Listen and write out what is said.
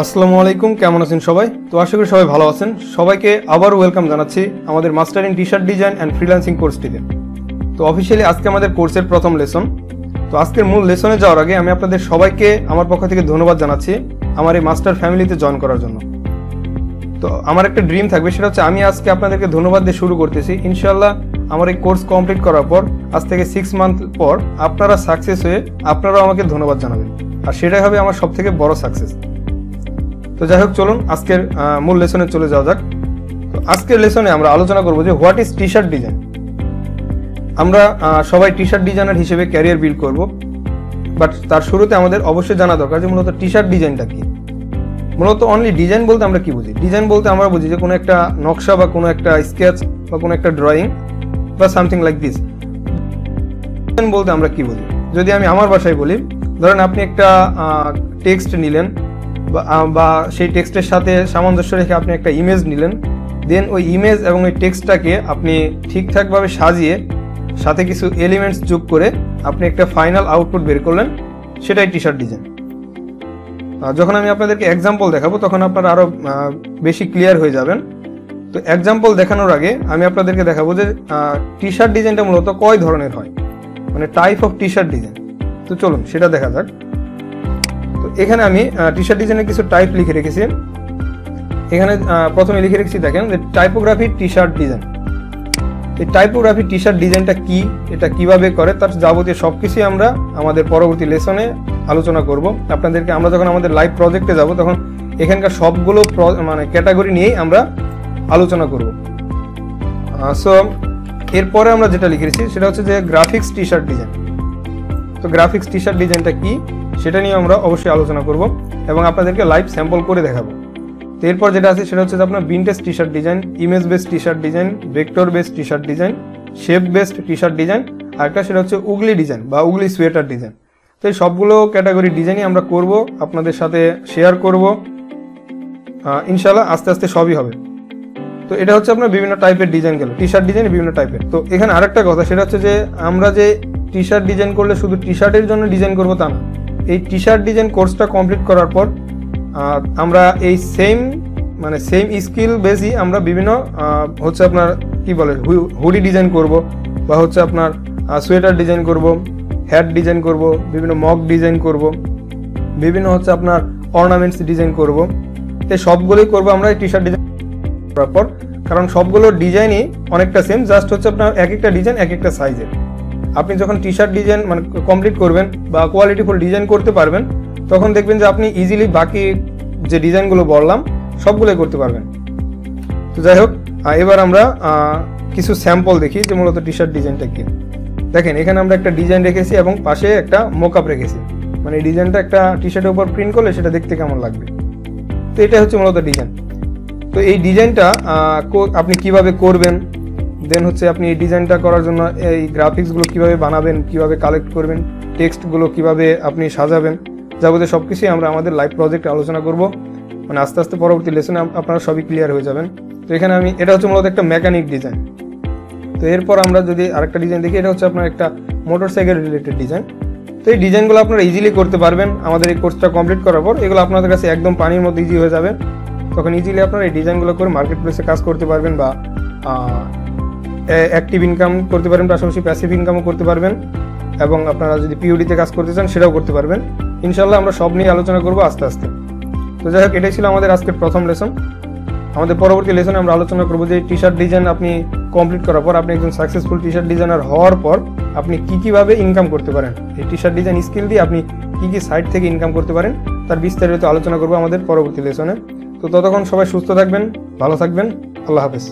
আসসালামু আলাইকুম, কেমন আছেন সবাই? তো আশা করি সবাই ভালো আছেন। সবাইকে আবার ওয়েলকাম জানাচ্ছি আমাদের master in T shirt design and freelancing কোর্সটিতে। তো অফিসিয়ালি আজকে আমাদের কোর্সের প্রথম লেসন। তো আজকের মূল লেসনে যাওয়ার আগে আমি আপনাদের সবাইকে আমার পক্ষ থেকে ধন্যবাদ জানাচ্ছি আমার এই মাস্টার ফ্যামিলিতে জয়েন করার জন্য। তো আমার একটা ড্রিম থাকবে, সেটা হচ্ছে আমি আজকে আপনাদেরকে ধন্যবাদ দিয়ে শুরু করতেছি। ইনশাআল্লাহ আমার এই কোর্স কমপ্লিট করার পর আজ থেকে 6 মান্থ পর আপনারা সাকসেস হয়ে আপনারাও আমাকে ধন্যবাদ জানাবেন, আর সেটাই হবে আমার সব থেকে বড় সাকসেস। তো যাই হোক, চলুন আজকের মূল লেসনে চলে যাওয়া যাক। তো আজকের লেসনে আমরা আলোচনা করব যে what is T shirt design. আমরা সবাই টি শার্ট ডিজাইনার হিসেবে ক্যারিয়ার বিল্ড করব, বাট তার শুরুতে আমাদের অবশ্যই জানা দরকার যে মূলত টি শার্ট ডিজাইনটা কি। মূলত অনলি ডিজাইন বলতে আমরা কি বুঝি? ডিজাইন বলতে আমরা বুঝি যে কোনো একটা নকশা বা কোনো একটা স্কেচ বা কোনো একটা ড্রয়িং বা সামথিং লাইক দিস। ডিজাইন বলতে আমরা কি বুঝি? যদি আমি আমার ভাষায় বলি, ধরেন আপনি একটা টেক্সট নিলেন বা সেই টেক্সটের সাথে সামঞ্জস্য রেখে আপনি একটা ইমেজ নিলেন, দেন ওই ইমেজ এবং ওই টেক্সটটাকে আপনি ঠিকঠাকভাবে সাজিয়ে সাথে কিছু এলিমেন্টস যোগ করে আপনি একটা ফাইনাল আউটপুট বের করলেন, সেটাই টি শার্ট ডিজাইন। যখন আমি আপনাদেরকে এক্সাম্পল দেখাবো তখন আপনারা আরও বেশি ক্লিয়ার হয়ে যাবেন। তো এক্সাম্পল দেখানোর আগে আমি আপনাদেরকে দেখাবো যে টি শার্ট ডিজাইনটা মূলত কয় ধরনের হয়, মানে type of T shirt design. তো চলুন সেটা দেখা যাক। তো এখানে আমি টি শার্ট ডিজাইনের কিছু টাইপ লিখে রেখেছি। এখানে প্রথমে লিখে রেখেছি, দেখেন যে টাইপোগ্রাফি টি শার্ট ডিজাইন। এই টাইপোগ্রাফি টি শার্ট ডিজাইনটা কি, এটা কিভাবে করে, তার যাবতীয় সবকিছুই আমরা আমাদের পরবর্তী লেসনে আলোচনা করব আপনাদেরকে। আমরা যখন আমাদের লাইভ প্রজেক্টে যাব তখন এখানকার সবগুলো মানে ক্যাটাগরি নিয়েই আমরা আলোচনা করব। সো এরপরে আমরা যেটা লিখেছি সেটা হচ্ছে যে গ্রাফিক্স টি শার্ট ডিজাইন। তো গ্রাফিক্স টি শার্ট ডিজাইনটা কি সেটা নিয়ে আমরা অবশ্যই আলোচনা করব এবং আপনাদেরকে লাইভ স্যাম্পল করে দেখাবো। তো এরপর যেটা আছে সেটা হচ্ছে আপনার vintage T shirt design, image based T shirt design, vector based T shirt design, shape based T shirt design, আর একটা সেটা হচ্ছে উগলি ডিজাইন বা উগলি সোয়েটার ডিজাইন। তো এই সবগুলো ক্যাটাগরি ডিজাইনই আমরা করব, আপনাদের সাথে শেয়ার করব ইনশাআল্লাহ। আস্তে আস্তে সবই হবে। তো এটা হচ্ছে আপনার বিভিন্ন টাইপের ডিজাইন গেল, টি শার্ট ডিজাইন বিভিন্ন টাইপের। তো এখানে আরেকটা কথা, সেটা হচ্ছে যে আমরা যে টি শার্ট ডিজাইন করলে শুধু টি শার্টের জন্য ডিজাইন করবো তা না। এই টি শার্ট ডিজাইন কোর্সটা কমপ্লিট করার পর আমরা এই সেম স্কিল বেসই আমরা বিভিন্ন হচ্ছে আপনার কি বলে হুডি ডিজাইন করব, বা হচ্ছে আপনার সোয়েটার ডিজাইন করব, হ্যাট ডিজাইন করব, বিভিন্ন মগ ডিজাইন করব, বিভিন্ন হচ্ছে আপনার অর্নামেন্টস ডিজাইন করব। তো সবগুলোই করব আমরা এই টি শার্ট ডিজাইন করার পর, কারণ সবগুলো ডিজাইনই অনেকটা সেম, জাস্ট হচ্ছে আপনার এক একটা ডিজাইন এক একটা সাইজের। আপনি যখন টি শার্ট ডিজাইন মানে কমপ্লিট করবেন বা কোয়ালিটিফুল ডিজাইন করতে পারবেন, তখন দেখবেন যে আপনি ইজিলি বাকি যে ডিজাইনগুলো বললাম সবগুলোই করতে পারবেন। তো যাই হোক, এবার আমরা কিছু স্যাম্পল দেখি যে মূলত টি শার্ট ডিজাইনটা কি। দেখেন এখানে আমরা একটা ডিজাইন রেখেছি এবং পাশে একটা মোকআপ রেখেছি, মানে এই ডিজাইনটা একটা টি শার্টের উপর প্রিন্ট করলে সেটা দেখতে কেমন লাগবে। তো এটা হচ্ছে মূলত ডিজাইন। তো এই ডিজাইনটা আপনি কিভাবে করবেন, দেন হচ্ছে আপনি এই ডিজাইনটা করার জন্য এই গ্রাফিক্সগুলো কিভাবে বানাবেন, কিভাবে কালেক্ট করবেন, টেক্সটগুলো কিভাবে আপনি সাজাবেন, যাবতীয় সব কিছুই আমরা আমাদের লাইভ প্রজেক্টে আলোচনা করব। মানে আস্তে আস্তে পরবর্তী লেসনে আপনারা সবই ক্লিয়ার হয়ে যাবেন। তো এখানে এটা হচ্ছে মূলত একটা মেকানিক ডিজাইন। তো এরপর আমরা যদি আরেকটা ডিজাইন দেখি, এটা হচ্ছে আপনার একটা মোটরসাইকেল রিলেটেড ডিজাইন। তো এই ডিজাইনগুলো আপনারা ইজিলি করতে পারবেন আমাদের এই কোর্সটা কমপ্লিট করার পর। এগুলো আপনাদের কাছে একদম পানির মধ্যে ইজি হয়ে যাবে, তখন ইজিলি আপনারা এই ডিজাইনগুলো করে মার্কেট প্লেসে কাজ করতে পারবেন বা অ্যাক্টিভ ইনকাম করতে পারবেন, পাশাপাশি প্যাসিভ ইনকামও করতে পারবেন, এবং আপনারা যদি পিওডিতে কাজ করতে চান সেটাও করতে পারবেন। ইনশাআল্লাহ আমরা সব নিয়ে আলোচনা করবো আস্তে আস্তে। তো যাই হোক, এটাই ছিল আমাদের আজকের প্রথম লেসন। আমাদের পরবর্তী লেসনে আমরা আলোচনা করবো যে টি শার্ট ডিজাইন আপনি কমপ্লিট করার পর, আপনি একজন সাকসেসফুল টি শার্ট ডিজাইনার হওয়ার পর আপনি কীভাবে ইনকাম করতে পারেন, এই টি শার্ট ডিজাইন স্কিল দিয়ে আপনি কী সাইট থেকে ইনকাম করতে পারেন, তার বিস্তারিত আলোচনা করবো আমাদের পরবর্তী লেসনে। তো ততক্ষণ সবাই সুস্থ থাকবেন, ভালো থাকবেন, আল্লাহ হাফেজ।